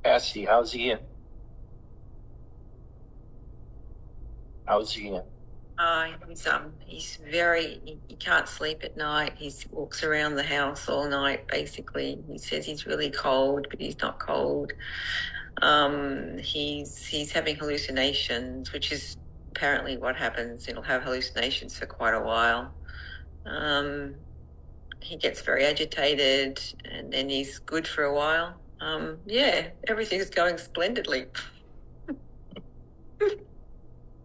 Cassie, how's he in? How's he in? He can't sleep at night. He walks around the house all night, basically. He says he's really cold, but he's not cold. He's having hallucinations, which is apparently what happens. He'll have hallucinations for quite a while. He gets very agitated, and then he's good for a while. Everything's going splendidly.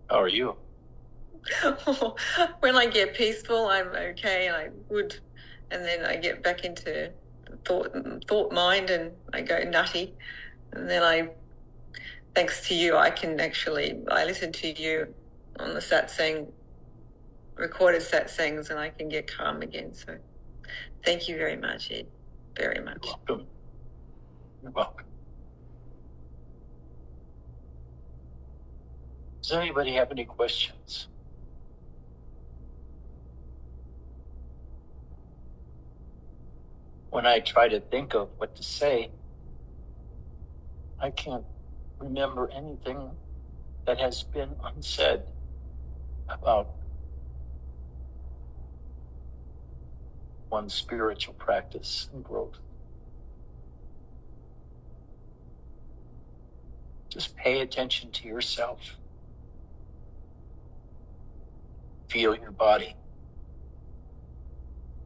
How are you? When I get peaceful, I'm okay, and I'm good. And then I get back into thought mind, and I go nutty. And then thanks to you, I listen to you on the satsang, recorded satsangs, and I can get calm again. So thank you very much, Ed. Very much. You're welcome. You're welcome. Does anybody have any questions? When I try to think of what to say, I can't remember anything that has been unsaid about one's spiritual practice and growth. Just pay attention to yourself. Feel your body.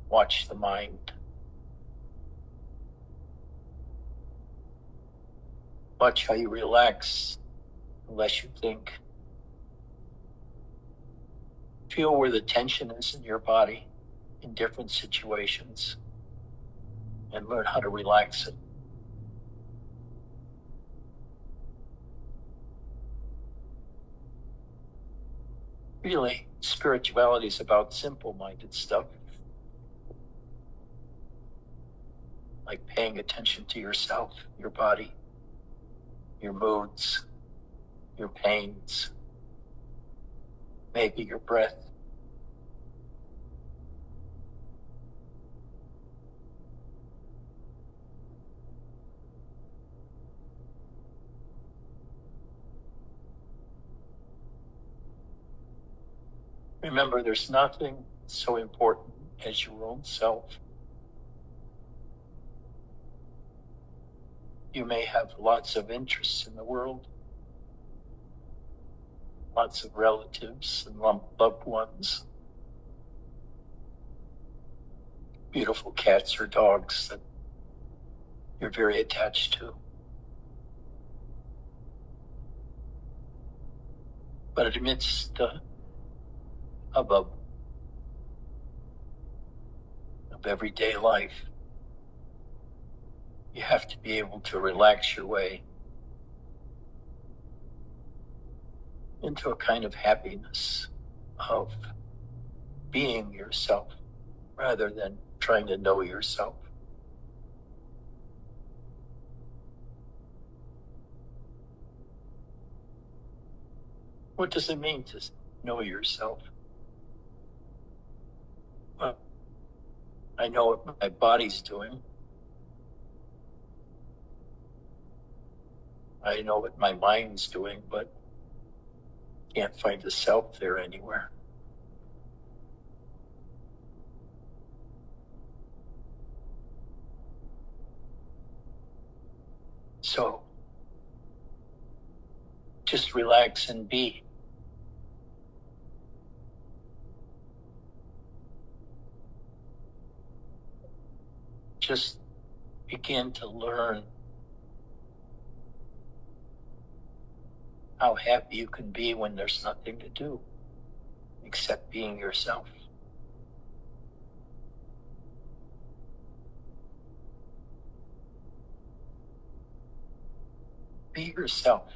Watch the mind. Watch how you relax, the less you think. Feel where the tension is in your body in different situations and learn how to relax it. Really, spirituality is about simple-minded stuff, like paying attention to yourself, your body, your moods, your pains, maybe your breath. Remember, there's nothing so important as your own self. You may have lots of interests in the world, lots of relatives and loved ones, beautiful cats or dogs that you're very attached to. But amidst the hubbub of everyday life, you have to be able to relax your way into a kind of happiness of being yourself rather than trying to know yourself. What does it mean to know yourself? Well, I know what my body's doing. I know what my mind's doing, but can't find the self there anywhere. So, just relax and be. Just begin to learn how happy you can be when there's nothing to do except being yourself. Be yourself.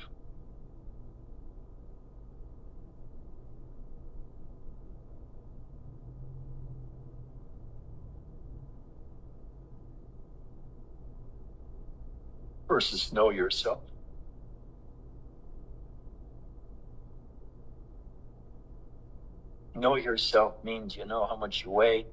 Versus know yourself. Know yourself means you know how much you weigh.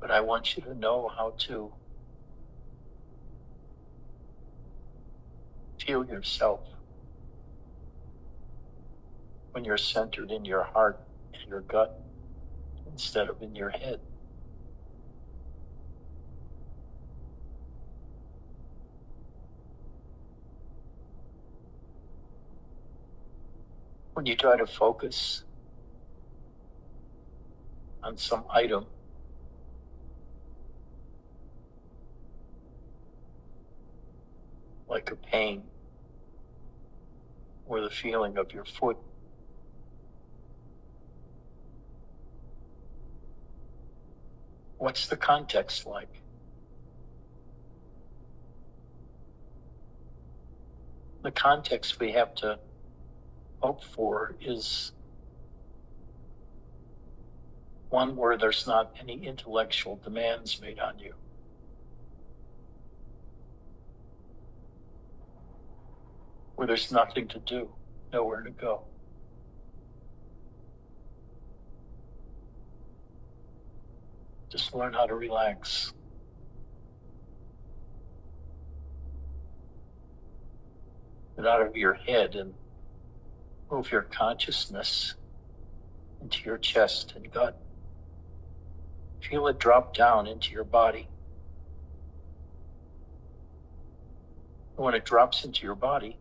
But I want you to know how to feel yourself when you're centered in your heart and your gut instead of in your head. When you try to focus on some item, like a pain or the feeling of your foot, what's the context like? The context we have to hope for is one where there's not any intellectual demands made on you. Where there's nothing to do, nowhere to go. Just learn how to relax. Get out of your head and move your consciousness into your chest and gut. Feel it drop down into your body. And when it drops into your body,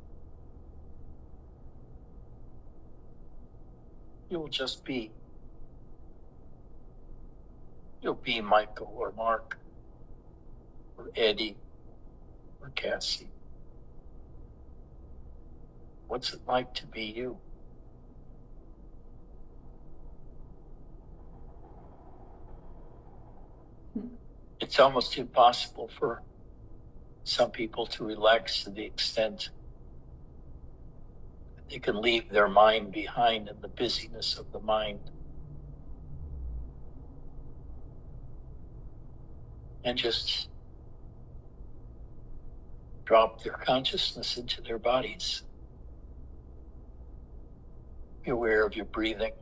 you'll just be. You'll be Michael or Mark or Eddie or Cassie. What's it like to be you? It's almost impossible for some people to relax to the extent that they can leave their mind behind in the busyness of the mind and just drop their consciousness into their bodies. Be aware of your breathing.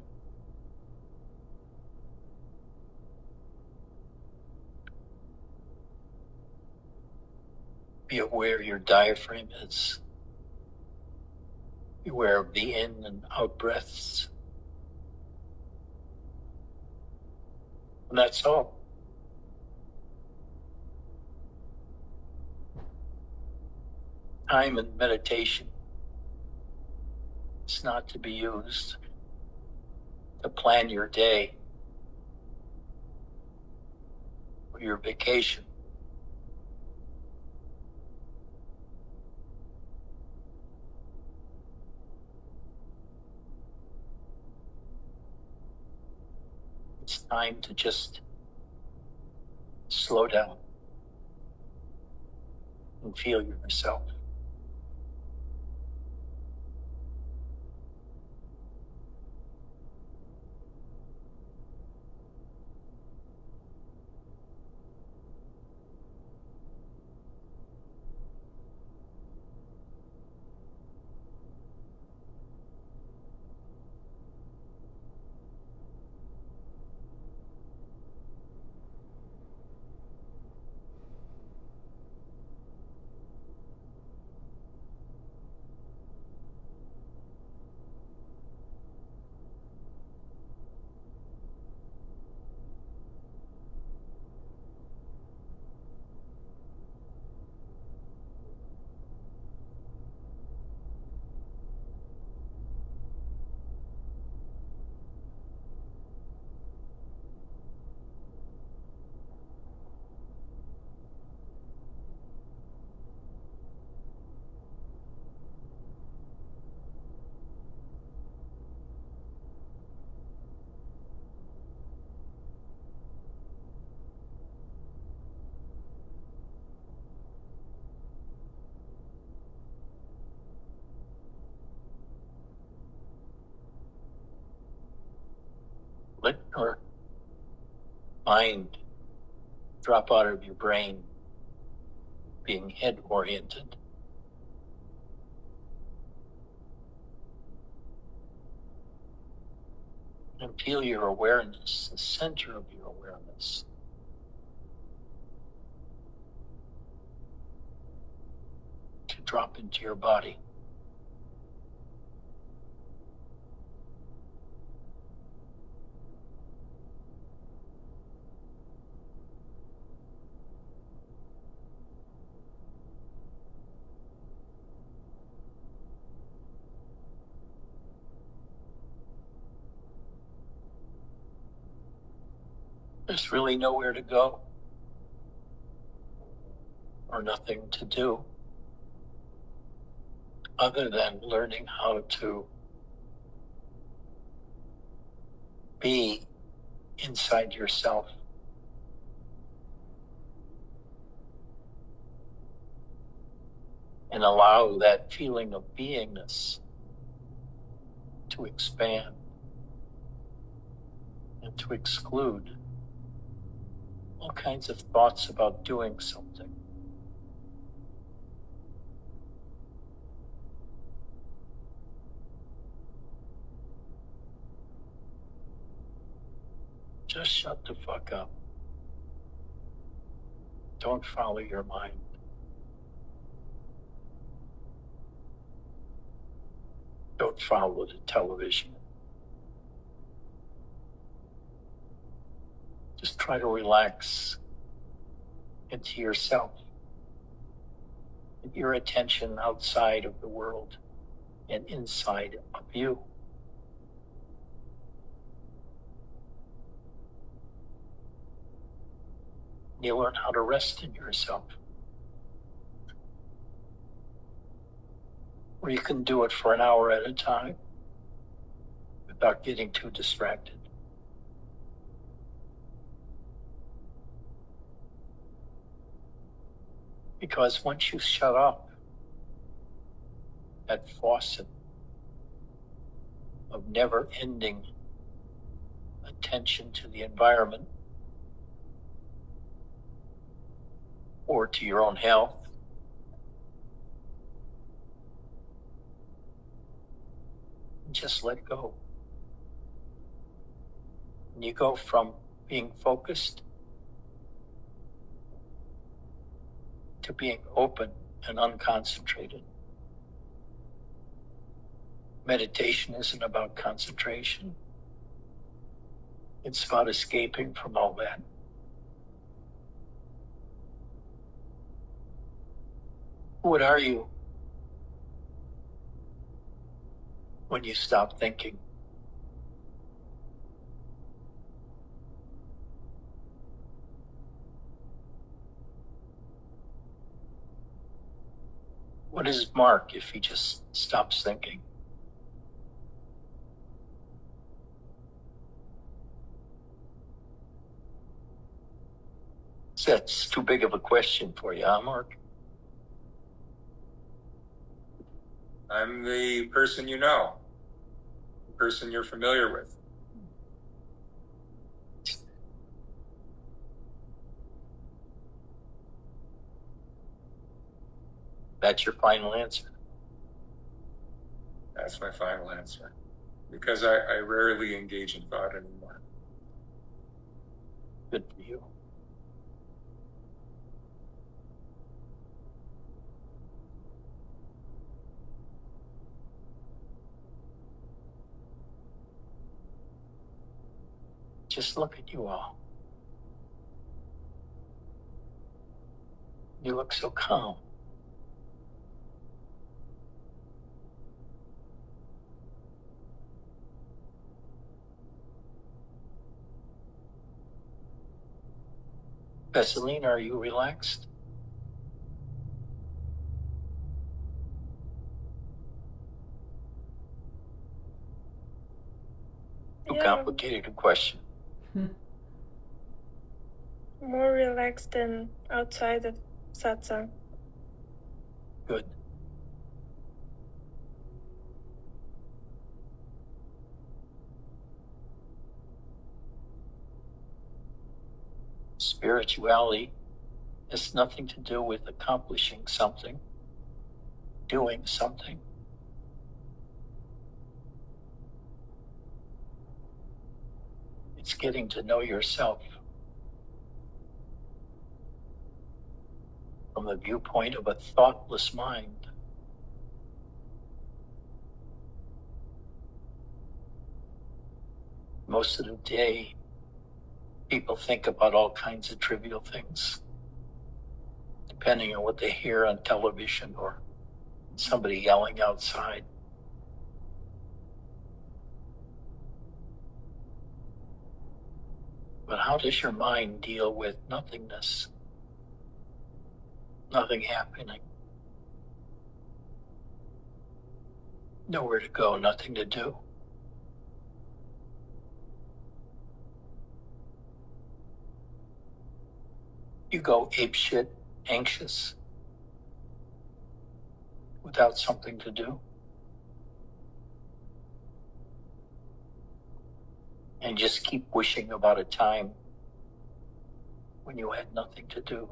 Be aware your diaphragm is. Be aware of the in and out breaths. And that's all. Time in meditation is not to be used to plan your day or your vacation. It's time to just slow down and feel yourself. Let your mind drop out of your brain, being head-oriented. And feel your awareness, the center of your awareness, drop into your body. There's really nowhere to go or nothing to do other than learning how to be inside yourself. And allow that feeling of beingness to expand and to exclude all kinds of thoughts about doing something. Just shut the fuck up. Don't follow your mind. Don't follow the television. Just try to relax into yourself. Get your attention outside of the world and inside of you. You learn how to rest in yourself. Or you can do it for an hour at a time without getting too distracted. Because once you shut off that faucet of never-ending attention to the environment or to your own health, just let go. And you go from being focused to being open and unconcentrated. Meditation isn't about concentration. It's about escaping from all that. What are you when you stop thinking? What is Mark if he just stops thinking? That's too big of a question for you, huh, Mark? I'm the person you know, the person you're familiar with. That's your final answer? That's my final answer. Because I rarely engage in thought anymore. Good for you. Just look at you all. You look so calm. Vaseline, are you relaxed? Too complicated a question. More relaxed than outside of satsang. Good. Spirituality has nothing to do with accomplishing something, doing something. It's getting to know yourself from the viewpoint of a thoughtless mind. Most of the day, people think about all kinds of trivial things, depending on what they hear on television or somebody yelling outside. But how does your mind deal with nothingness? Nothing happening. Nowhere to go, nothing to do. You go apeshit, anxious, without something to do. And just keep wishing about a time when you had nothing to do.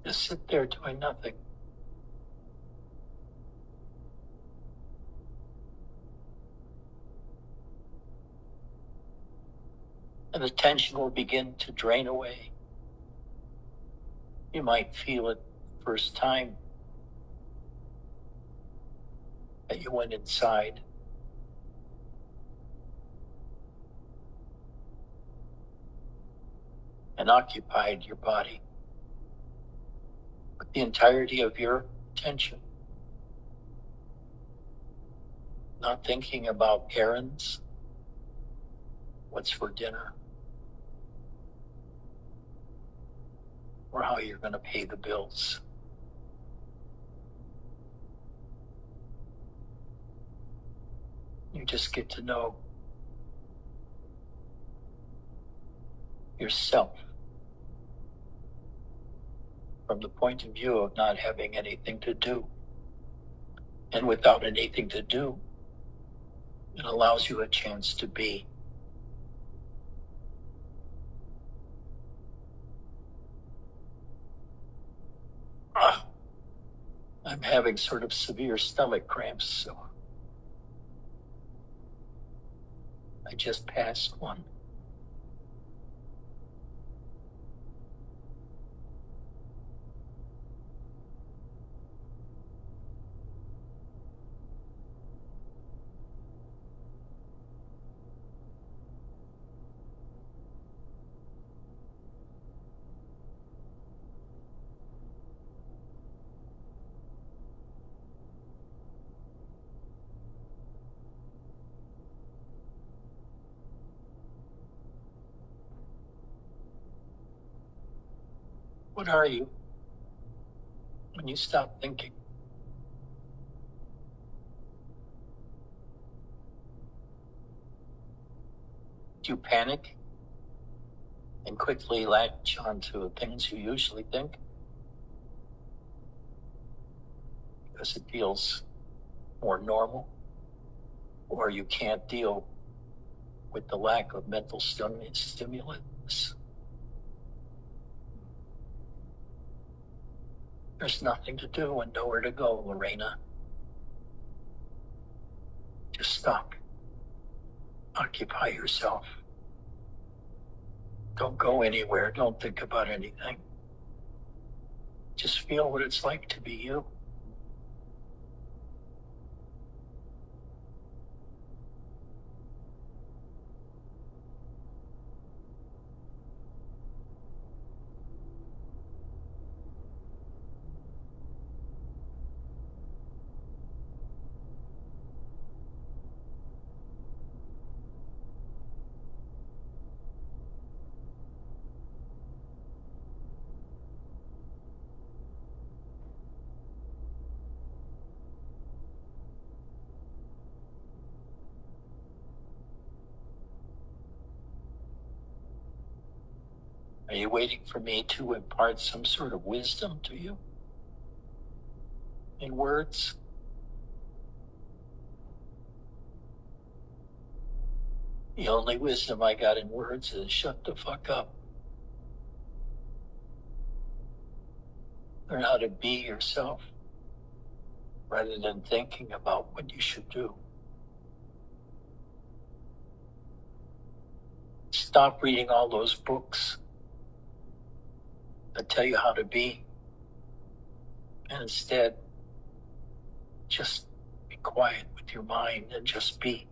Just sit there doing nothing. And the tension will begin to drain away. You might feel it the first time that you went inside. And occupied your body with the entirety of your attention. Not thinking about errands, what's for dinner, or how you're going to pay the bills. You just get to know yourself from the point of view of not having anything to do. And without anything to do, it allows you a chance to be. I'm having sort of severe stomach cramps, so I just passed one. What are you when you stop thinking? Do you panic and quickly latch onto things you usually think? Because it feels more normal? Or you can't deal with the lack of mental stimulus? There's nothing to do and nowhere to go, Lorena. Just stop. Occupy yourself. Don't go anywhere. Don't think about anything. Just feel what it's like to be you. Are you waiting for me to impart some sort of wisdom to you? In words? The only wisdom I got in words is shut the fuck up. Learn how to be yourself rather than thinking about what you should do. Stop reading all those books that tell you how to be, and instead just be quiet with your mind and just be.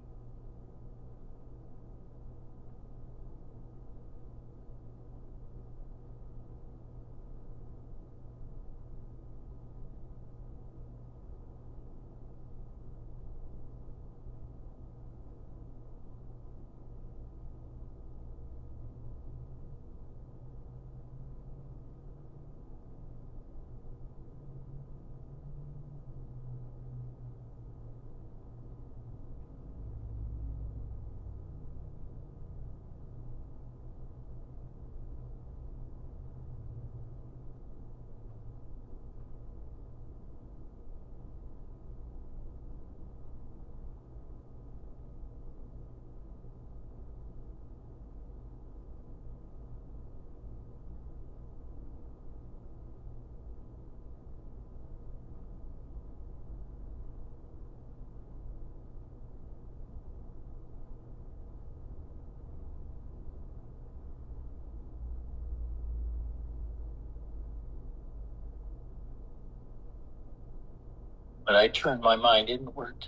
But I turn my mind inward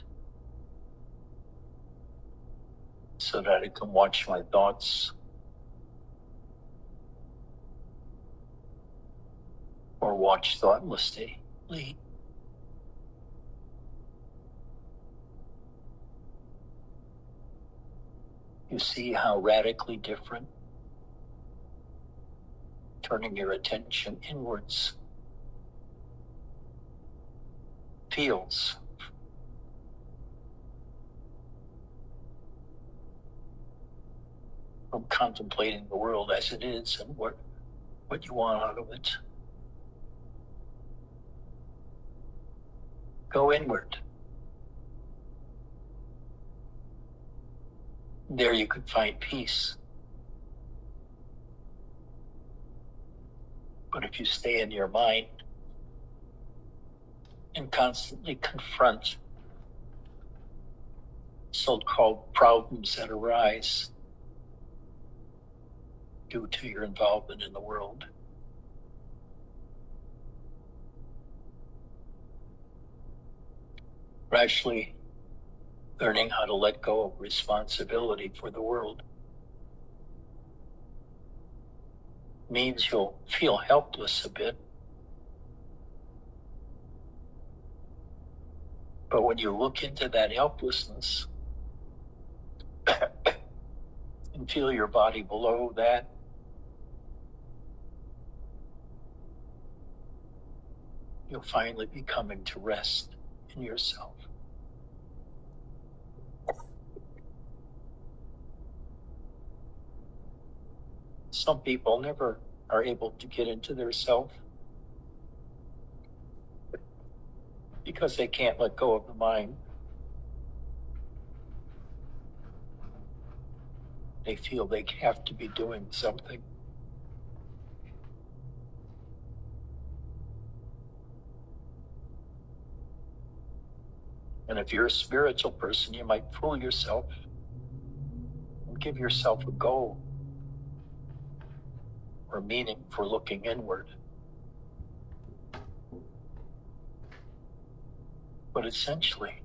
so that I can watch my thoughts or watch thoughtlessly. You see how radically different turning your attention inwards feels. From contemplating the world as it is and what you want out of it. Go inward. There you could find peace. But if you stay in your mind and constantly confront so-called problems that arise due to your involvement in the world, gradually learning how to let go of responsibility for the world means you'll feel helpless a bit. But when you look into that helplessness and feel your body below that, you'll finally be coming to rest in yourself. Some people never are able to get into their self because they can't let go of the mind. They feel they have to be doing something. And if you're a spiritual person, you might fool yourself and give yourself a goal or meaning for looking inward. But essentially,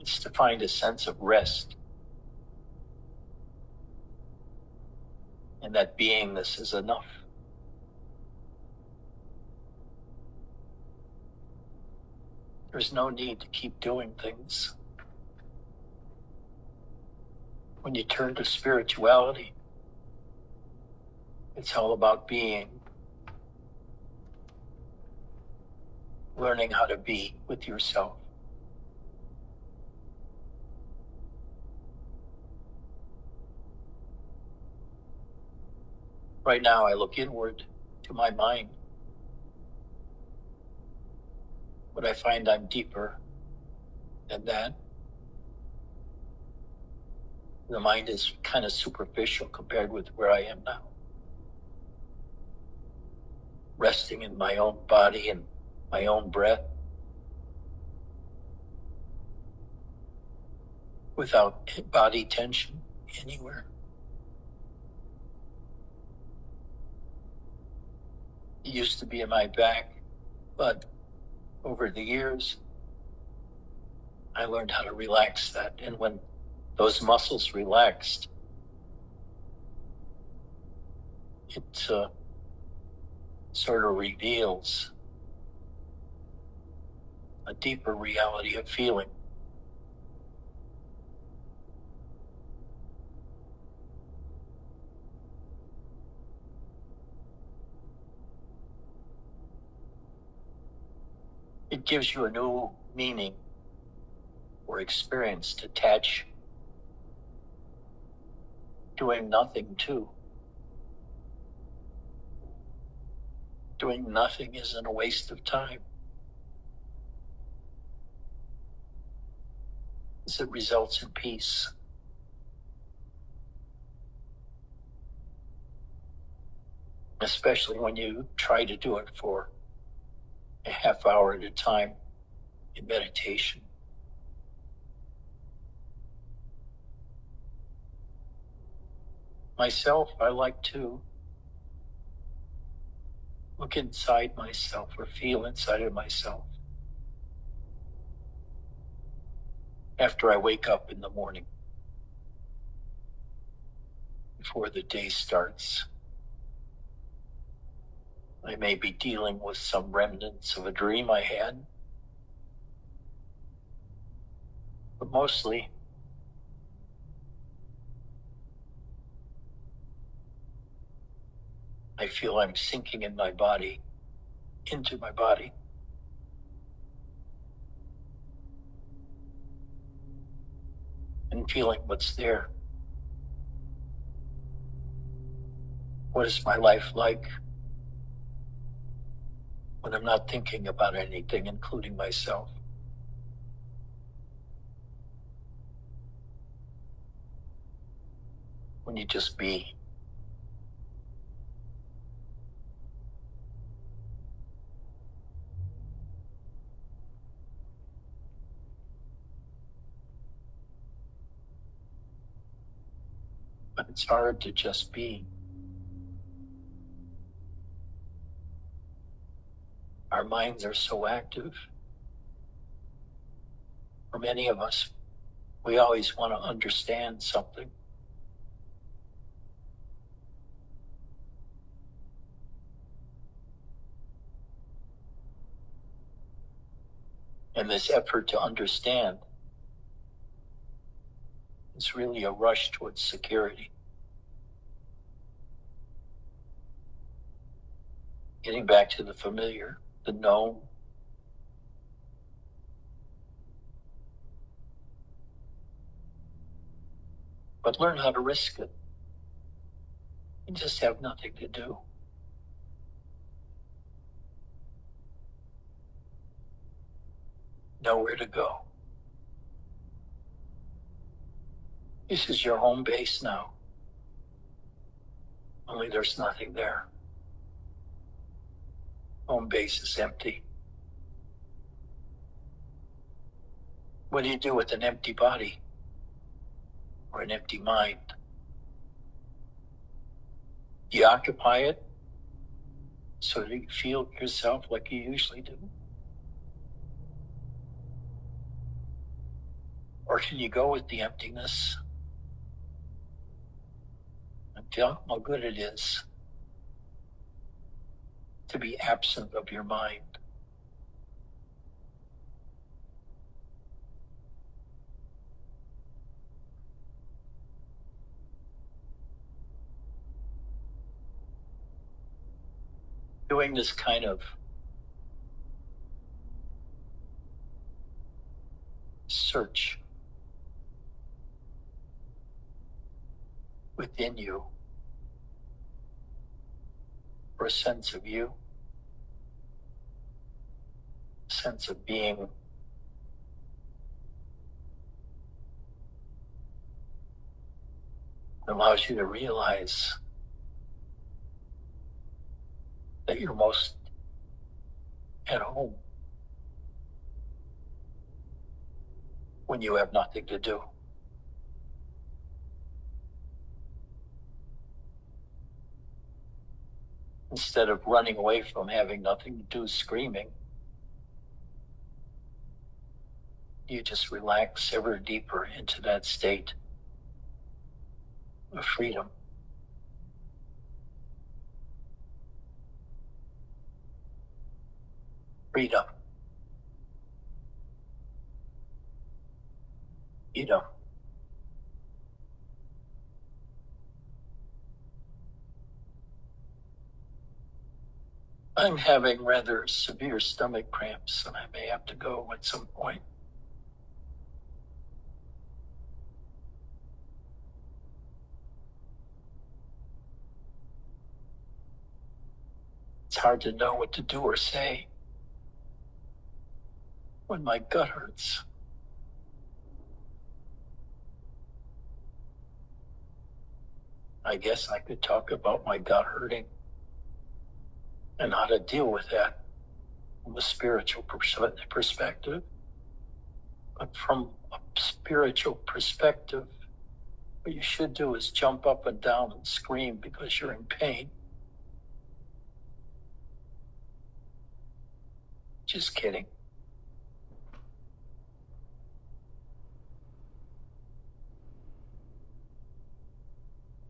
it's to find a sense of rest. And that beingness is enough. There's no need to keep doing things. When you turn to spirituality, it's all about being. Learning how to be with yourself. Right now, I look inward to my mind, but I find I'm deeper than that. The mind is kind of superficial compared with where I am now. Resting in my own body and my own breath, without body tension anywhere. It used to be in my back, but over the years, I learned how to relax that. And when those muscles relaxed, it sort of reveals a deeper reality of feeling. It gives you a new meaning or experience to attach doing nothing to. Doing nothing isn't a waste of time, as it results in peace. Especially when you try to do it for a half hour at a time in meditation. Myself, I like to look inside myself or feel inside of myself after I wake up in the morning, before the day starts. I may be dealing with some remnants of a dream I had, but mostly I feel I'm sinking in my body, into my body. And feeling what's there. What is my life like when I'm not thinking about anything, including myself? When you just be. But it's hard to just be. Our minds are so active. For many of us, we always want to understand something. And this effort to understand is really a rush towards security. Getting back to the familiar, the known. But learn how to risk it. You just have nothing to do. Nowhere to go. This is your home base now. Only there's nothing there. Home base is empty. What do you do with an empty body or an empty mind? Do you occupy it so that you feel yourself like you usually do? Or can you go with the emptiness and feel how good it is to be absent of your mind? Doing this kind of search within you for a sense of you, a sense of being, allows you to realize that you're most at home when you have nothing to do. Instead of running away from having nothing to do, screaming, you just relax ever deeper into that state of freedom. Freedom. Freedom. I'm having rather severe stomach cramps, and I may have to go at some point. It's hard to know what to do or say when my gut hurts. I guess I could talk about my gut hurting and how to deal with that from a spiritual perspective. But from a spiritual perspective, what you should do is jump up and down and scream because you're in pain. Just kidding.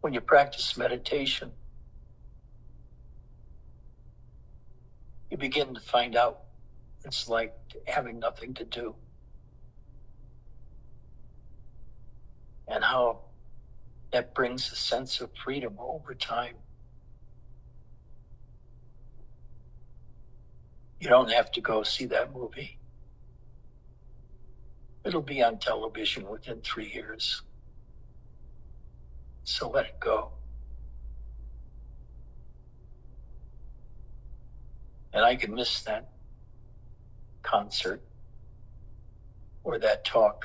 When you practice meditation, you begin to find out it's like having nothing to do. And how that brings a sense of freedom over time. You don't have to go see that movie. It'll be on television within 3 years. So let it go. And I can miss that concert or that talk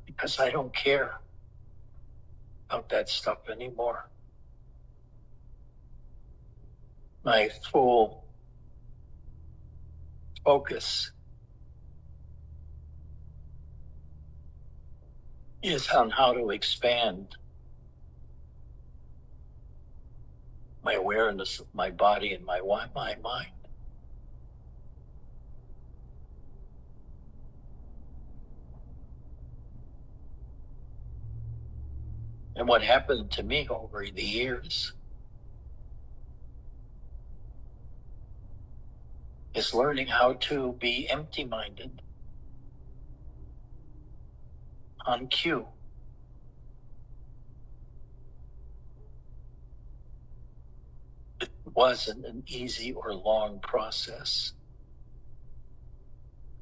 because I don't care about that stuff anymore. My full focus is on how to expand my awareness of my body and my mind. And what happened to me over the years is learning how to be empty-minded on cue. It wasn't an easy or long process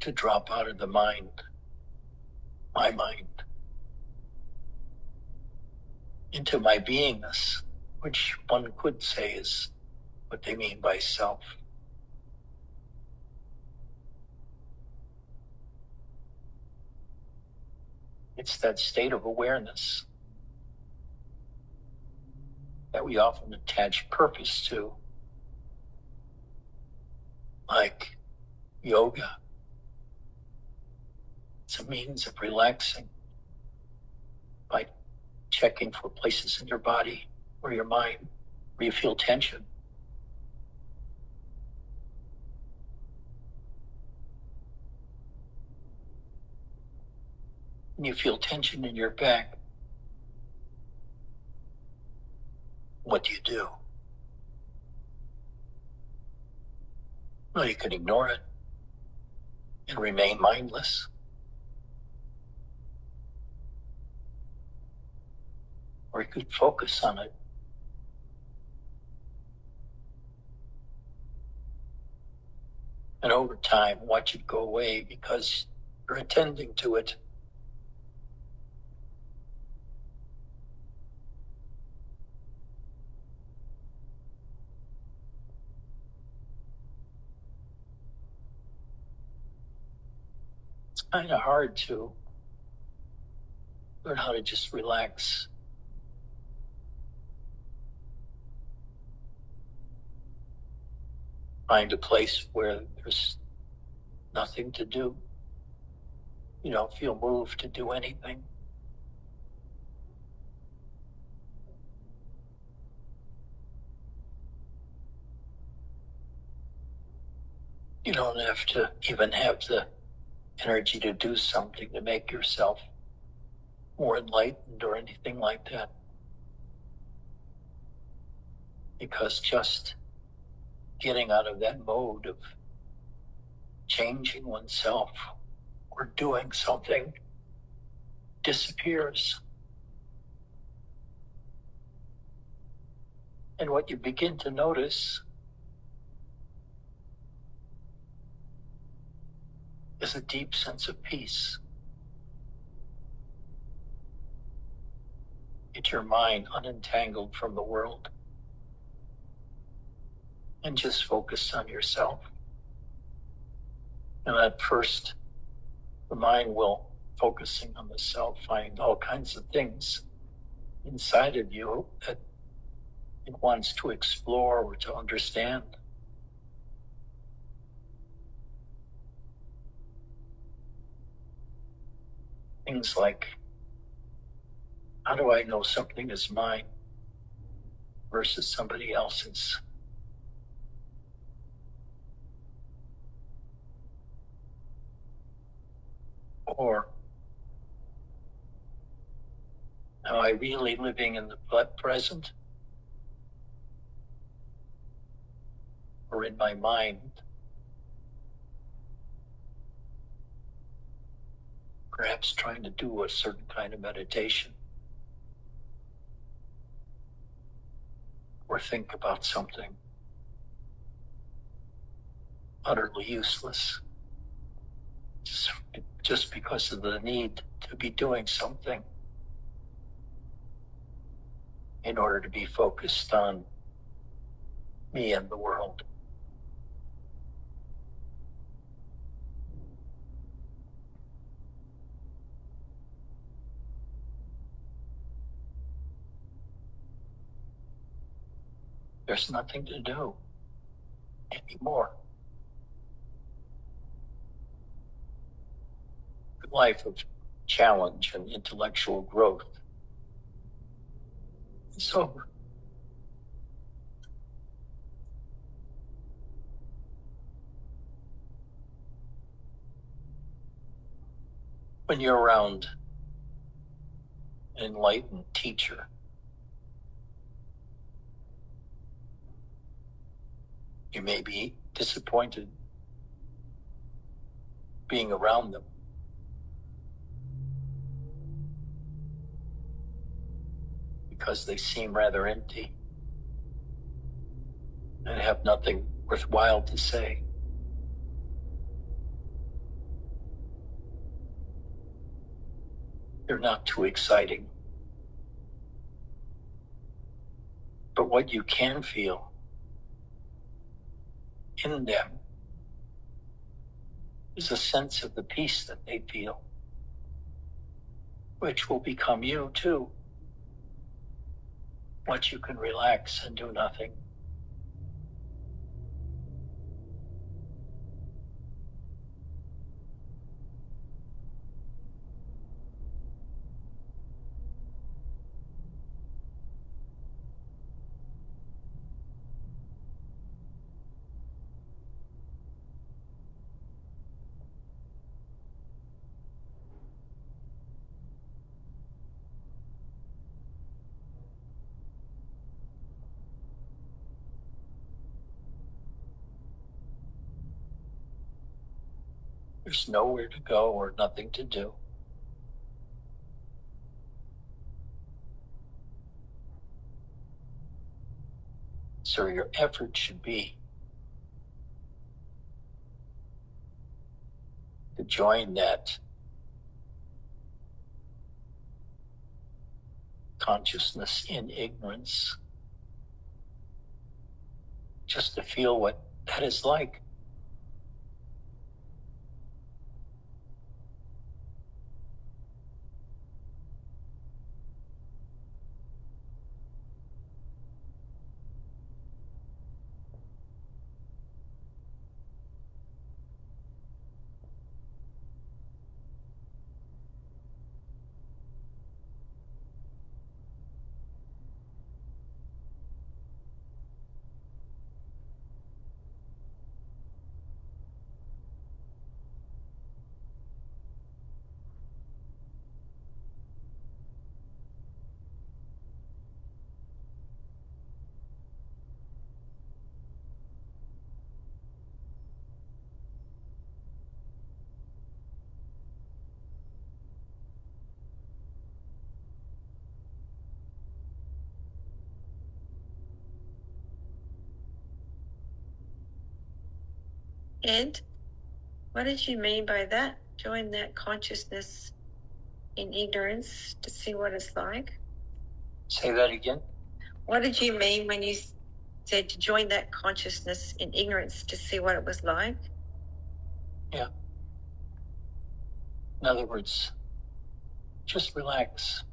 to drop out of the mind, my mind, into my beingness, which one could say is what they mean by self. It's that state of awareness that we often attach purpose to, like yoga. It's a means of relaxing by checking for places in your body or your mind where you feel tension. When you feel tension in your back, what do? Well, you can ignore it and remain mindless. Or you could focus on it. And over time, watch it go away because you're attending to it. It's kind of hard to learn how to just relax. Find a place where there's nothing to do. You don't feel moved to do anything. You don't have to even have the energy to do something to make yourself more enlightened or anything like that. Because just getting out of that mode of changing oneself or doing something disappears. And what you begin to notice is a deep sense of peace. Get your mind unentangled from the world and just focus on yourself. And at first, the mind will, focusing on the self, find all kinds of things inside of you that it wants to explore or to understand. Things like, how do I know something is mine versus somebody else's? Or, am I really living in the present? Or in my mind? Perhaps trying to do a certain kind of meditation. Or think about something utterly useless. Just because of the need to be doing something in order to be focused on me and the world. There's nothing to do anymore. The life of challenge and intellectual growth is over. When you're around an enlightened teacher, you may be disappointed being around them. Because they seem rather empty and have nothing worthwhile to say. They're not too exciting. But what you can feel in them is a sense of the peace that they feel, which will become you too, once you can relax and do nothing. There's nowhere to go or nothing to do. So your effort should be to join that consciousness in ignorance, just to feel what that is like. Ed, what did you mean by that? Join that consciousness in ignorance to see what it's like? Say that again. What did you mean when you said to join that consciousness in ignorance to see what it was like? Yeah. In other words, just relax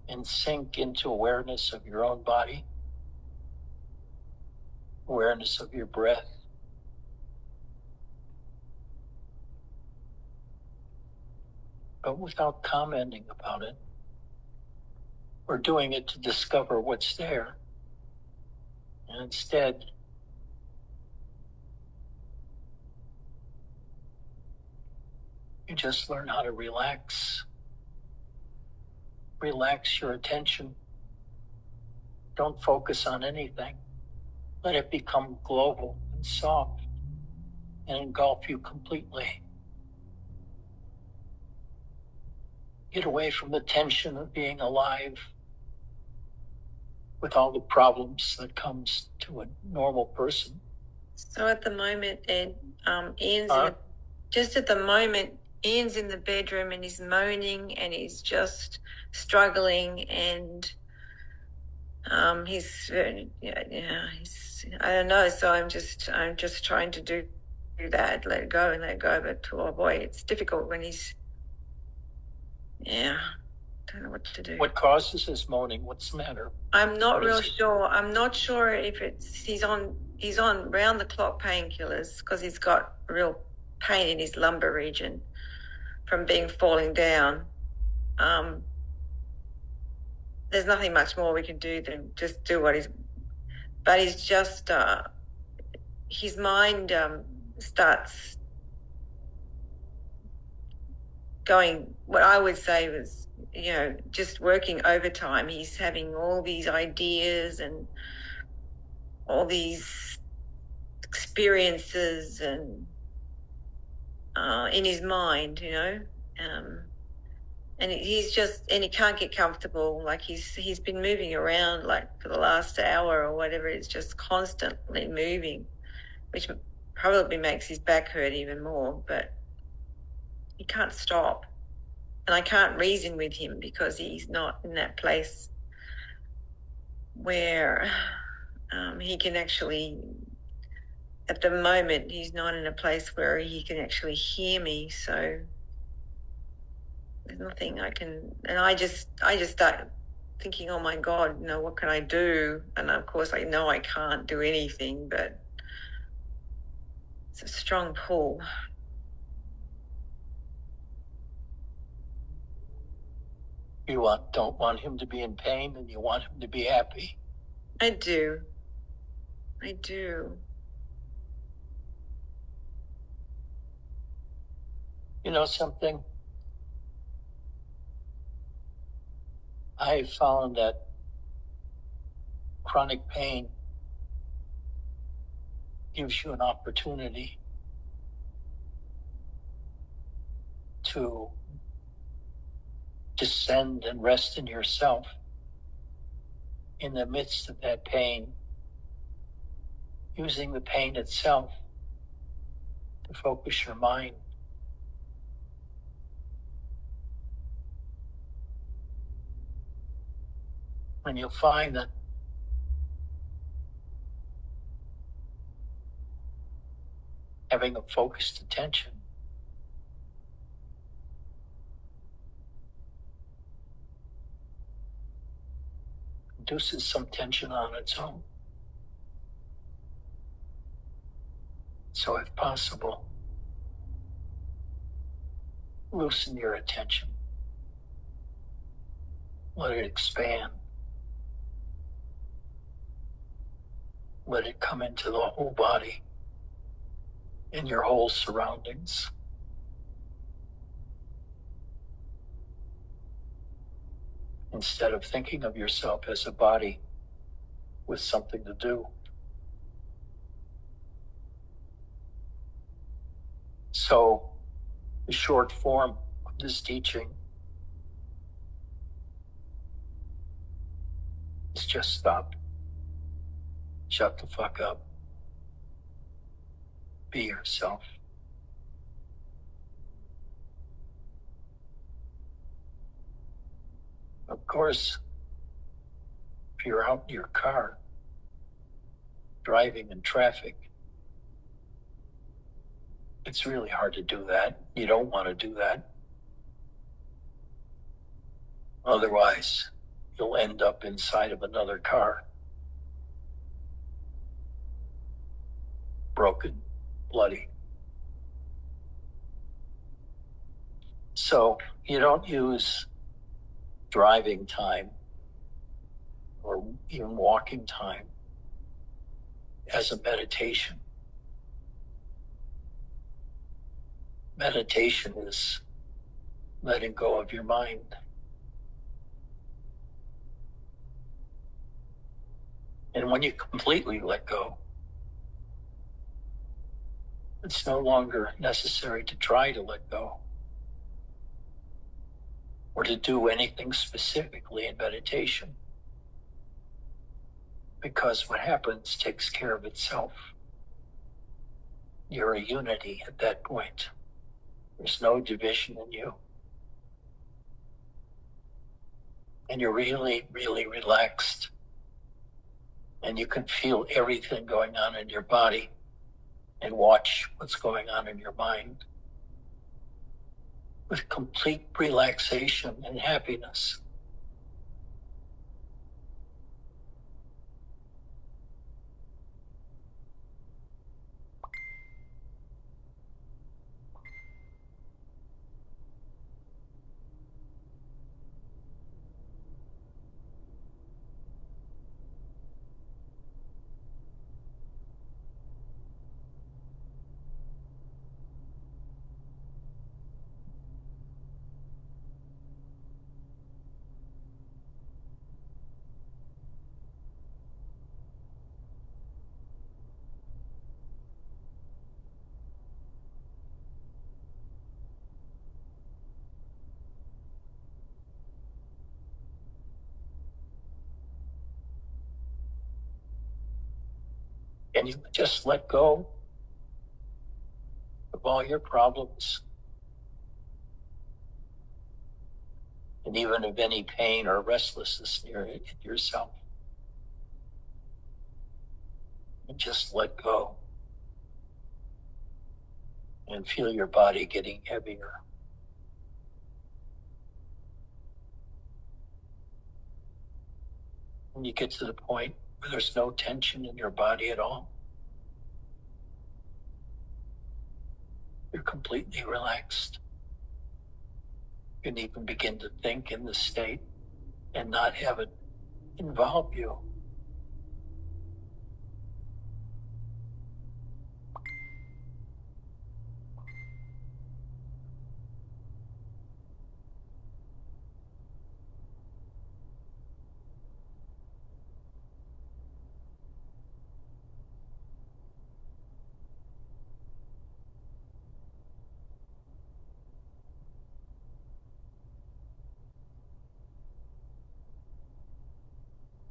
and sink into awareness of your own body, awareness of your breath, but without commenting about it or doing it to discover what's there. And instead, you just learn how to relax. Relax your attention. Don't focus on anything. Let it become global and soft and engulf you completely. Get away from the tension of being alive with all the problems that comes to a normal person. So at the moment, Ed, just at the moment, Ian's in the bedroom and he's moaning and he's just struggling and he's I don't know. So I'm just trying to do that, let go. But oh boy, it's difficult when he's don't know what to do. What causes his moaning? What's the matter? I'm not real sure. I'm not sure if he's on round the clock painkillers because he's got real pain in his lumbar region from falling down. There's nothing much more we can do than just do but he's just his mind starts going, what I would say was, just working overtime. He's having all these ideas and all these experiences and in his mind, and he can't get comfortable. Like he's been moving around like for the last hour or whatever. It's just constantly moving, which probably makes his back hurt even more, but he can't stop. And I can't reason with him because he's not in that place where he can actually, at the moment, he's not in a place where he can actually hear me. So there's nothing I can, and I just start thinking, oh my God, what can I do? And of course I know I can't do anything, but it's a strong pull. You don't want him to be in pain and you want him to be happy. I do. You know something? I found that chronic pain gives you an opportunity to descend and rest in yourself in the midst of that pain, using the pain itself to focus your mind. And you'll find that having a focused attention reduces some tension on its own. So if possible, loosen your attention. Let it expand. Let it come into the whole body and your whole surroundings. Instead of thinking of yourself as a body with something to do. So, the short form of this teaching is just stop. Shut the fuck up. be yourself. Of course, if you're out in your car, driving in traffic, it's really hard to do that. You don't want to do that. Otherwise, you'll end up inside of another car, broken, bloody. So you don't use driving time or even walking time as a meditation. Meditation is letting go of your mind. And when you completely let go, it's no longer necessary to try to let go or to do anything specifically in meditation, because what happens takes care of itself. You're a unity at that point. There's no division in you. And you're really, really relaxed. And you can feel everything going on in your body and watch what's going on in your mind with complete relaxation and happiness. And you just let go of all your problems, and even of any pain or restlessness near it in yourself. And just let go and feel your body getting heavier. When you get to the point where there's no tension in your body at all, you're completely relaxed. You can even begin to think in this state and not have it involve you.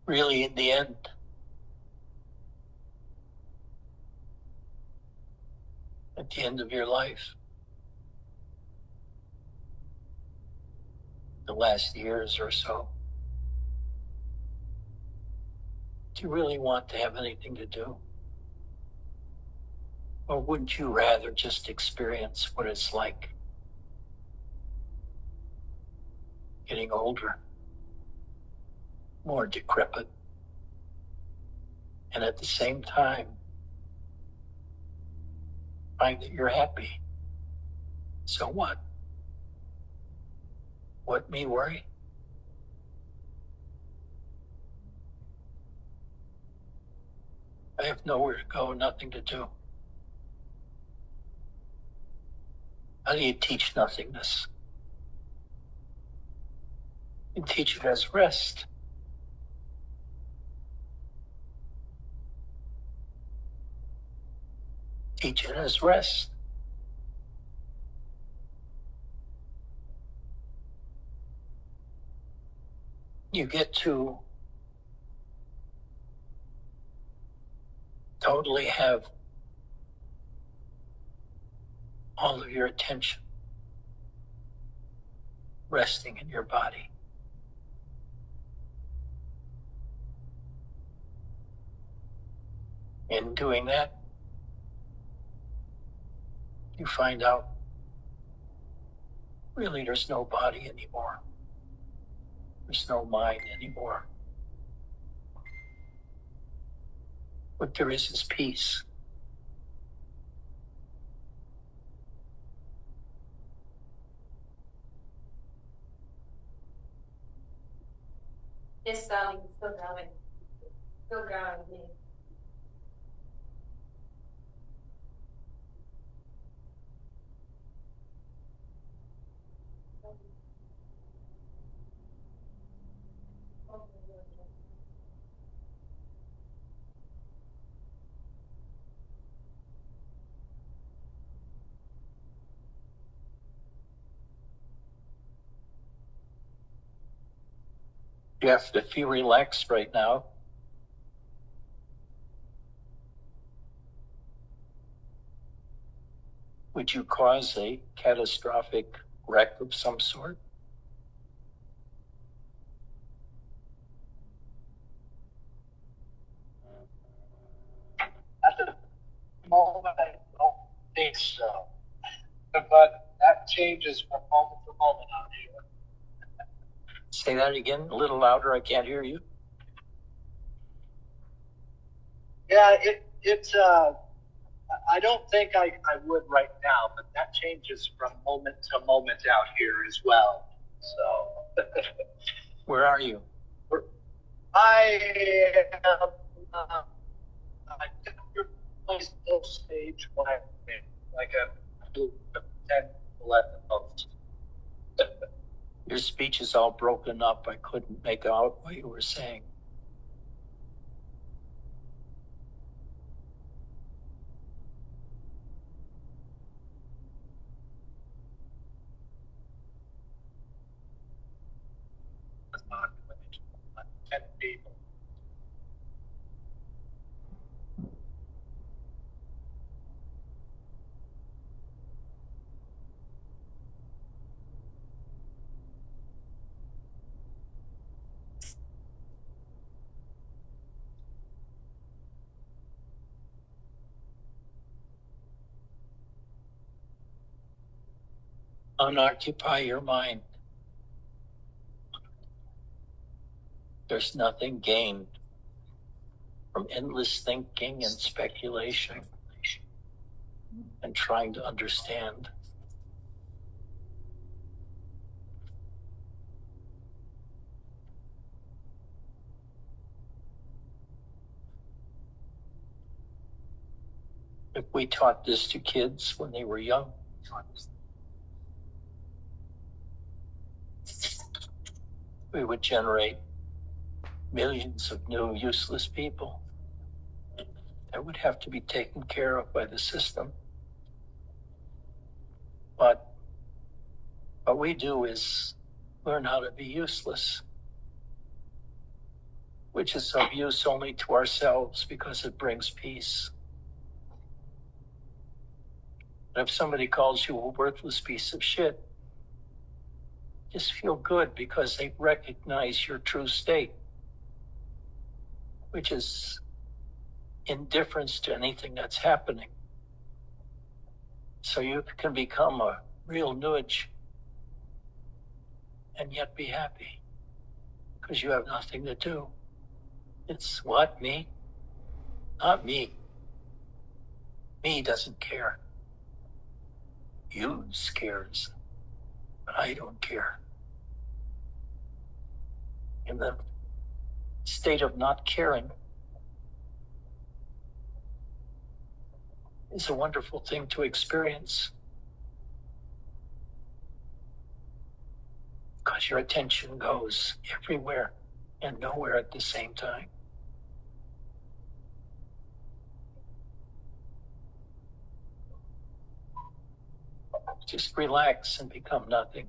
Really, in the end, at the end of your life, the last years or so, do you really want to have anything to do? Or wouldn't you rather just experience what it's like getting older, more decrepit, and at the same time find that you're happy? So what? What me worry? I have nowhere to go, nothing to do. How do you teach nothingness? You teach it as rest. Teach it as rest. You get to totally have all of your attention resting in your body. In doing that, you find out really there's no body anymore. There's no mind anymore. What there is peace. Yes, darling, still going. Still going, yeah. You have to feel relaxed right now. Would you cause a catastrophic wreck of some sort? At the moment, I don't think so. But that changes from moment to moment out here. Say that again, a little louder. I can't hear you. Yeah, it's I don't think I would right now, but that changes from moment to moment out here as well. So, Where are you? I am place stage when I'm like a 10, 11 most. Your speech is all broken up. I couldn't make out what you were saying. People. Unoccupy your mind. There's nothing gained from endless thinking and speculation and trying to understand. If we taught this to kids when they were young, we would generate millions of new useless people that would have to be taken care of by the system. But what we do is learn how to be useless, which is of use only to ourselves because it brings peace. And if somebody calls you a worthless piece of shit, just feel good because they recognize your true state, which is indifference to anything that's happening. So you can become a real nudge and yet be happy because you have nothing to do. It's what, me? Not me. Me doesn't care. You cares, but I don't care. In the state of not caring is a wonderful thing to experience because your attention goes everywhere and nowhere at the same time. Just relax and become nothing.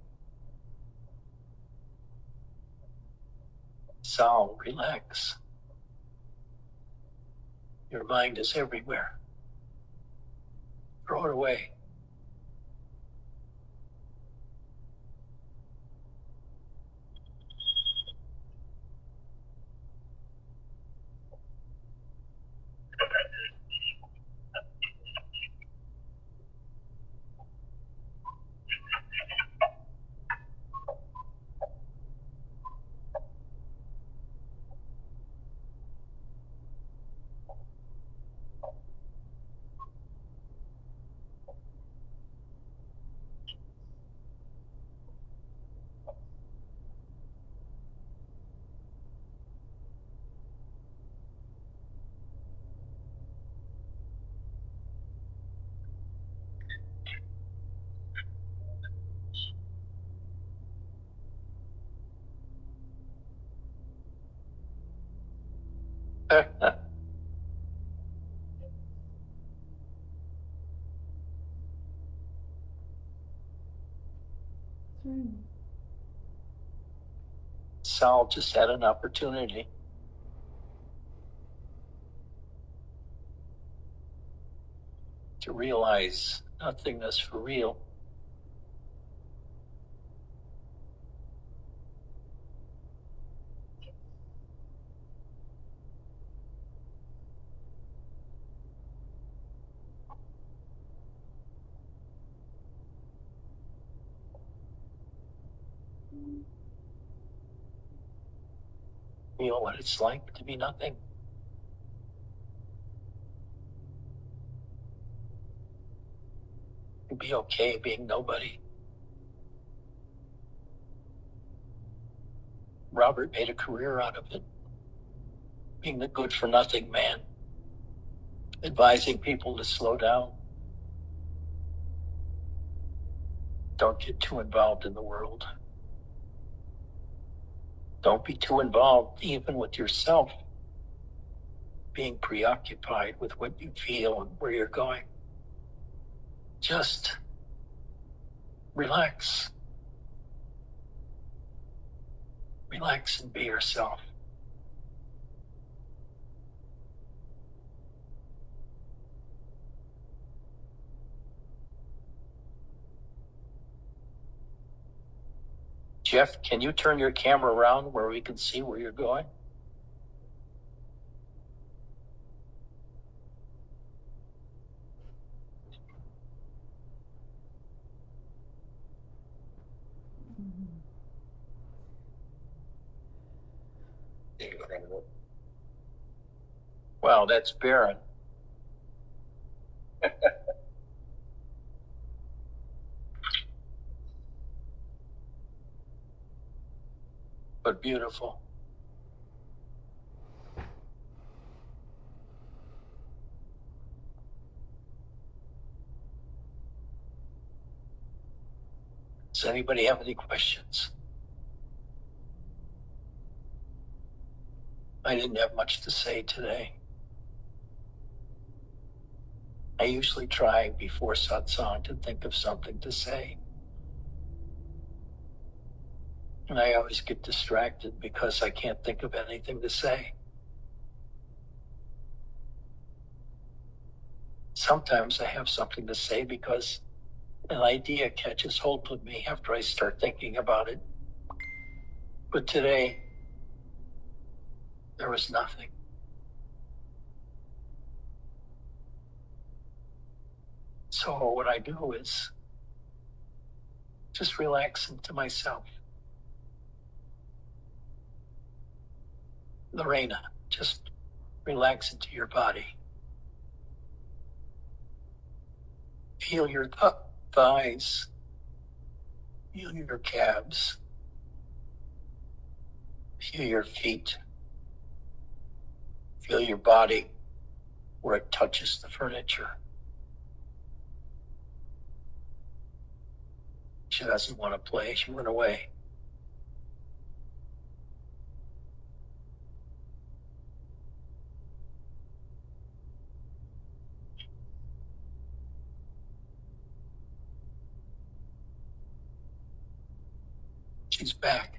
Sal, relax. Your mind is everywhere. Throw it away. Sal just had an opportunity to realize nothingness for real. Feel what it's like to be nothing. To be okay being nobody. Robert made a career out of it, being the good for nothing man, advising people to slow down. Don't get too involved in the world. Don't be too involved even with yourself, being preoccupied with what you feel and where you're going. Just relax. Relax and be yourself. Jeff, can you turn your camera around where we can see where you're going? Wow, that's barren. But beautiful. Does anybody have any questions? I didn't have much to say today. I usually try before satsang to think of something to say. And I always get distracted because I can't think of anything to say. Sometimes I have something to say because an idea catches hold of me after I start thinking about it. But today, there was nothing. So what I do is just relax into myself. Lorena, just relax into your body. Feel your thighs. Feel your calves. Feel your feet. Feel your body where it touches the furniture. She doesn't want to play. She went away. She's back.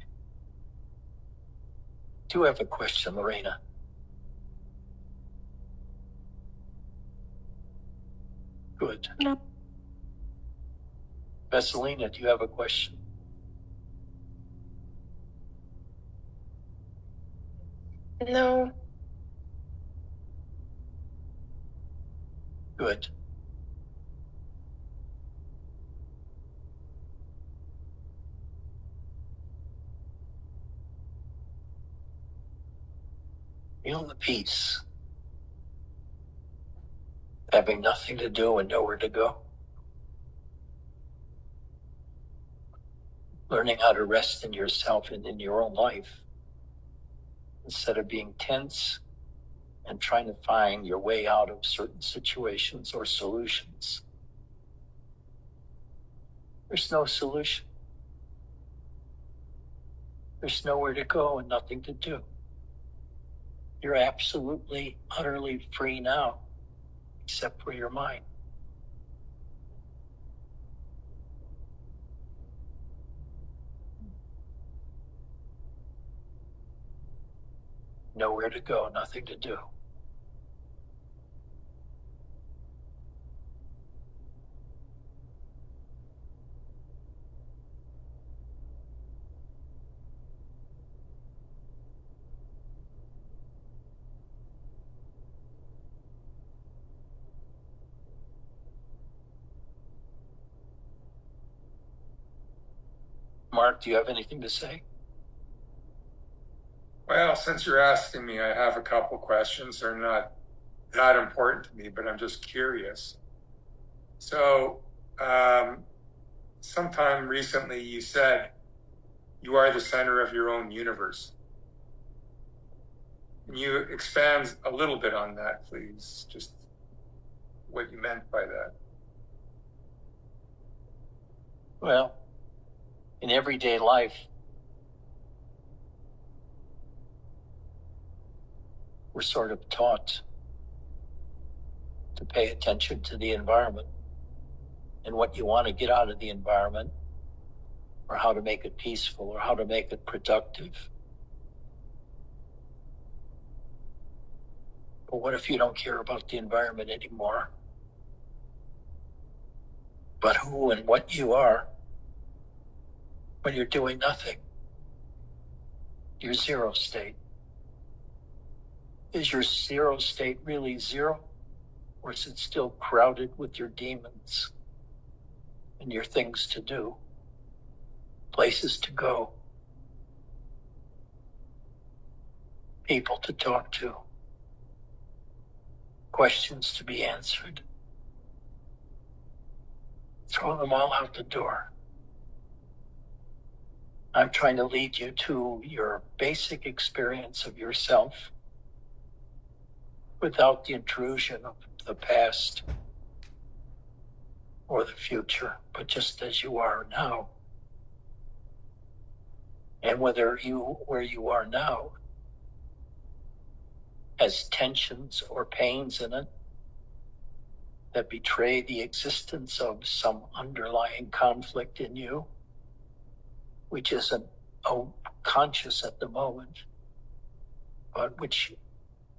Do you have a question, Lorena? Good. No. Vesselina, do you have a question? No. Good. Feel the peace. Having nothing to do and nowhere to go. Learning how to rest in yourself and in your own life instead of being tense and trying to find your way out of certain situations or solutions. There's no solution. There's nowhere to go and nothing to do. You're absolutely, utterly free now, except for your mind. Nowhere to go, nothing to do. Mark, do you have anything to say? Well, since you're asking me, I have a couple questions. They're not that important to me, but I'm just curious. So, sometime recently you said you are the center of your own universe. Can you expand a little bit on that, please? Just what you meant by that. Well, in everyday life, we're sort of taught to pay attention to the environment and what you want to get out of the environment, or how to make it peaceful, or how to make it productive. But what if you don't care about the environment anymore, but who and what you are when you're doing nothing? Your zero state. Is your zero state really zero? Or is it still crowded with your demons and your things to do, places to go, people to talk to, questions to be answered? Throw them all out the door. I'm trying to lead you to your basic experience of yourself without the intrusion of the past or the future, but just as you are now. And where you are now has tensions or pains in it that betray the existence of some underlying conflict in you, which isn't conscious at the moment, but which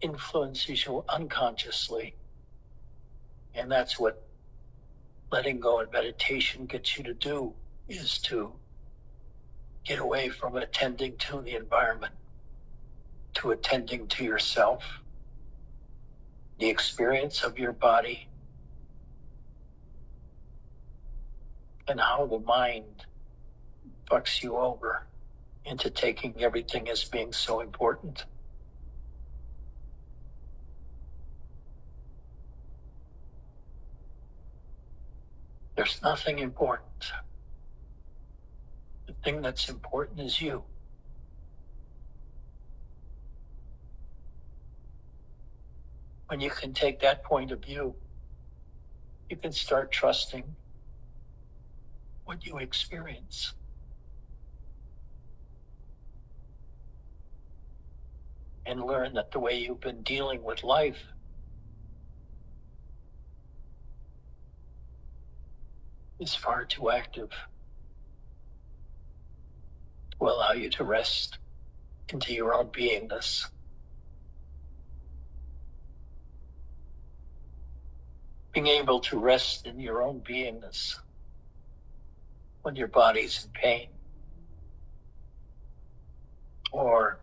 influences you unconsciously. And that's what letting go and meditation gets you to do, is to get away from attending to the environment, to attending to yourself, the experience of your body, and how the mind fucks you over into taking everything as being so important. There's nothing important. The thing that's important is you. When you can take that point of view, you can start trusting what you experience. And learn that the way you've been dealing with life is far too active to allow you to rest into your own beingness. Being able to rest in your own beingness when your body's in pain, or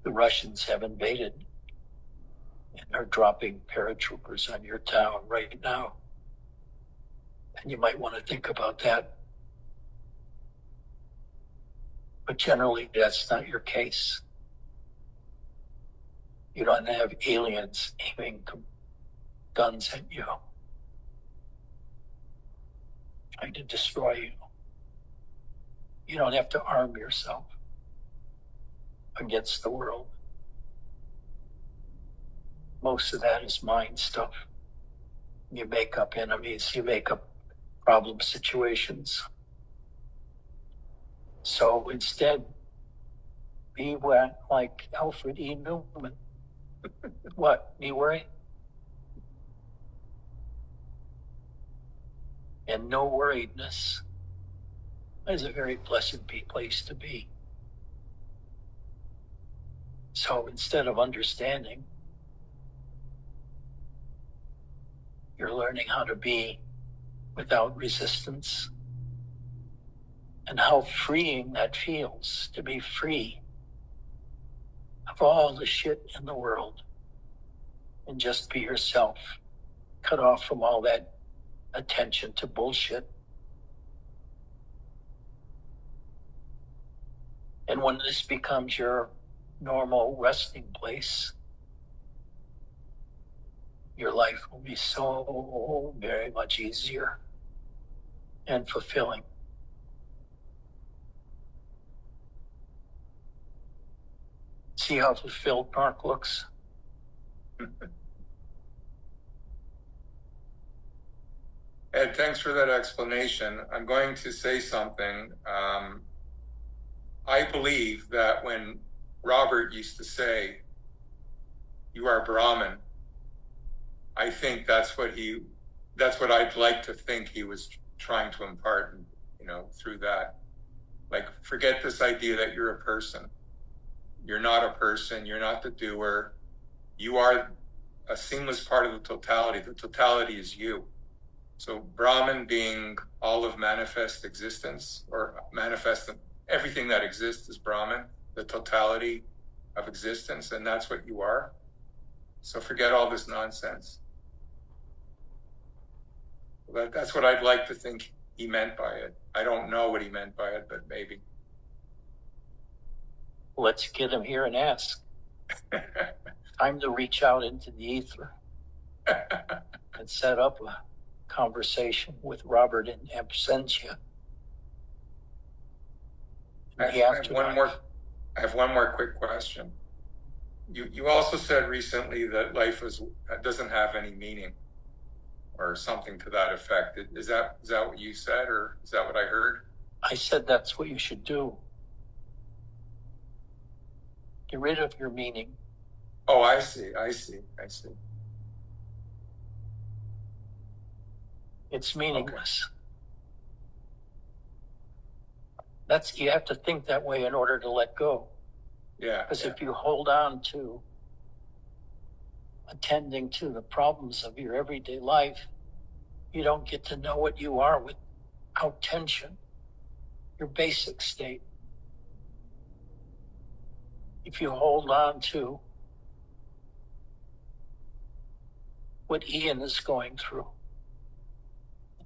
the Russians have invaded and are dropping paratroopers on your town right now. And you might want to think about that. But generally, that's not your case. You don't have aliens aiming guns at you, trying to destroy you. You don't have to arm yourself against the world. Most of that is mind stuff. You make up enemies, you make up problem situations. So instead, be like Alfred E. Newman. What? Be worried? And no worriedness is a very blessed place to be. So instead of understanding, you're learning how to be without resistance, and how freeing that feels to be free of all the shit in the world and just be yourself, cut off from all that attention to bullshit. And when this becomes your normal resting place, your life will be so very much easier and fulfilling. See how fulfilled Mark looks? Ed, thanks for that explanation. I'm going to say something. I believe that when Robert used to say, "You are Brahman," I think that's what I'd like to think he was trying to impart, through that. Like, forget this idea that you're a person. You're not a person. You're not the doer. You are a seamless part of the totality. The totality is you. So Brahman being all of manifest existence, or manifest everything that exists is Brahman, the totality of existence, and that's what you are. So forget all this nonsense. That's what I'd like to think he meant by it. I don't know what he meant by it, but maybe. Let's get him here and ask. Time to reach out into the ether and set up a conversation with Robert in absentia. I have one more quick question. You also said recently that life doesn't have any meaning, or something to that effect. Is that what you said, or is that what I heard? I said that's what you should do. Get rid of your meaning. Oh, I see. It's meaningless. Okay. You have to think that way in order to let go. Yeah. Because if you hold on to attending to the problems of your everyday life, you don't get to know what you are without tension, your basic state. If you hold on to what Ian is going through,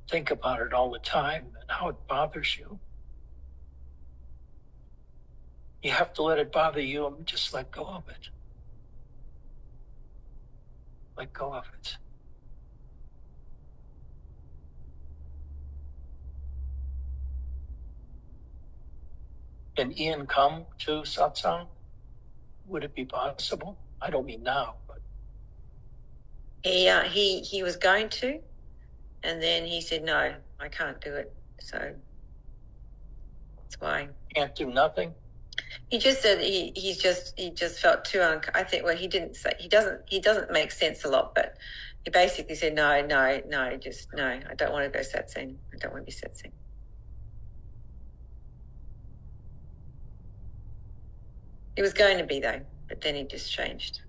think about it all the time and how it bothers you, you have to let it bother you and just let go of it. Let go of it. Can Ian come to satsang? Would it be possible? I don't mean now, but he was going to, and then he said, "No, I can't do it." So that's why. Can't do nothing. He just said he just felt too I think, well, he didn't say, he doesn't make sense a lot, but he basically said no, just no, I don't want to go satsang. I don't want to be satsang. He was going to be though, but then he just changed.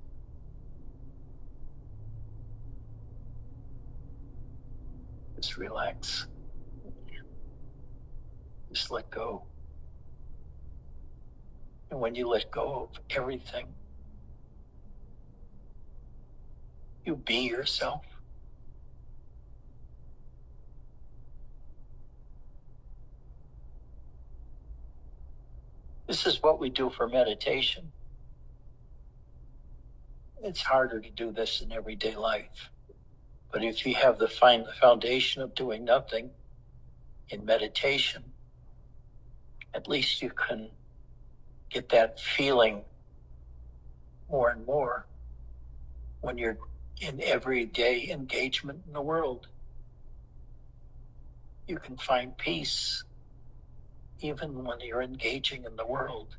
Just relax. Just let go. And when you let go of everything, you be yourself. This is what we do for meditation. It's harder to do this in everyday life. But if you have the foundation of doing nothing in meditation, at least you can get that feeling more and more when you're in everyday engagement in the world. You can find peace even when you're engaging in the world,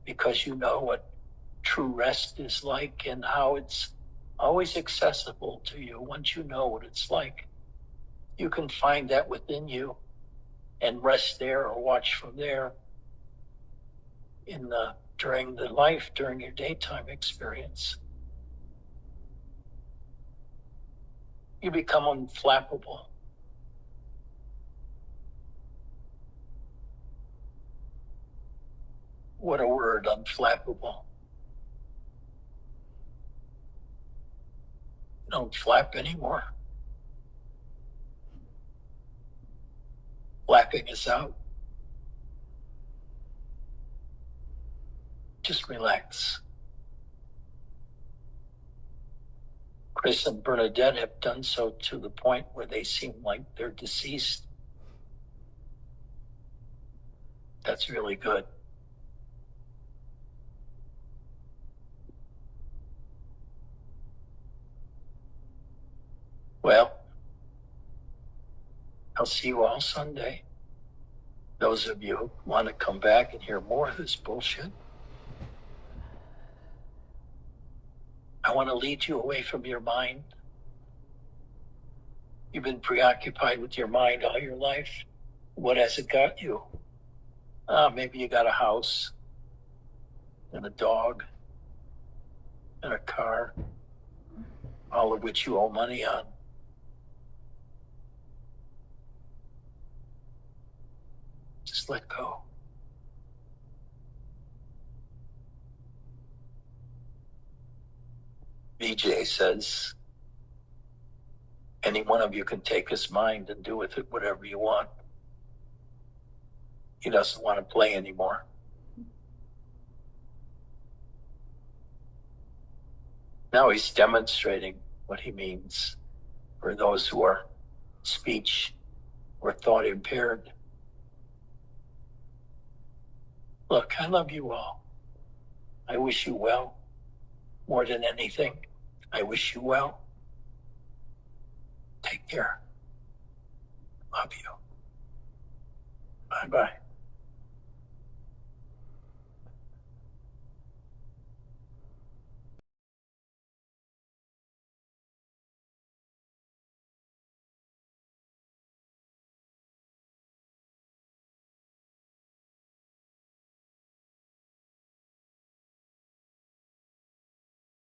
because you know what true rest is like and how it's always accessible to you. Once you know what it's like, you can find that within you and rest there or watch from there during your daytime experience. You become unflappable. What a word, unflappable. You don't flap anymore. Flapping is out. Just relax. Chris and Bernadette have done so to the point where they seem like they're deceased. That's really good. Well, I'll see you all Sunday. Those of you who want to come back and hear more of this bullshit, I want to lead you away from your mind. You've been preoccupied with your mind all your life. What has it got you? Maybe you got a house and a dog and a car, all of which you owe money on. Just let go. VJ says, any one of you can take his mind and do with it whatever you want. He doesn't want to play anymore. Now he's demonstrating what he means for those who are speech or thought impaired. Look, I love you all. I wish you well. More than anything, I wish you well. Take care. Love you. Bye-bye.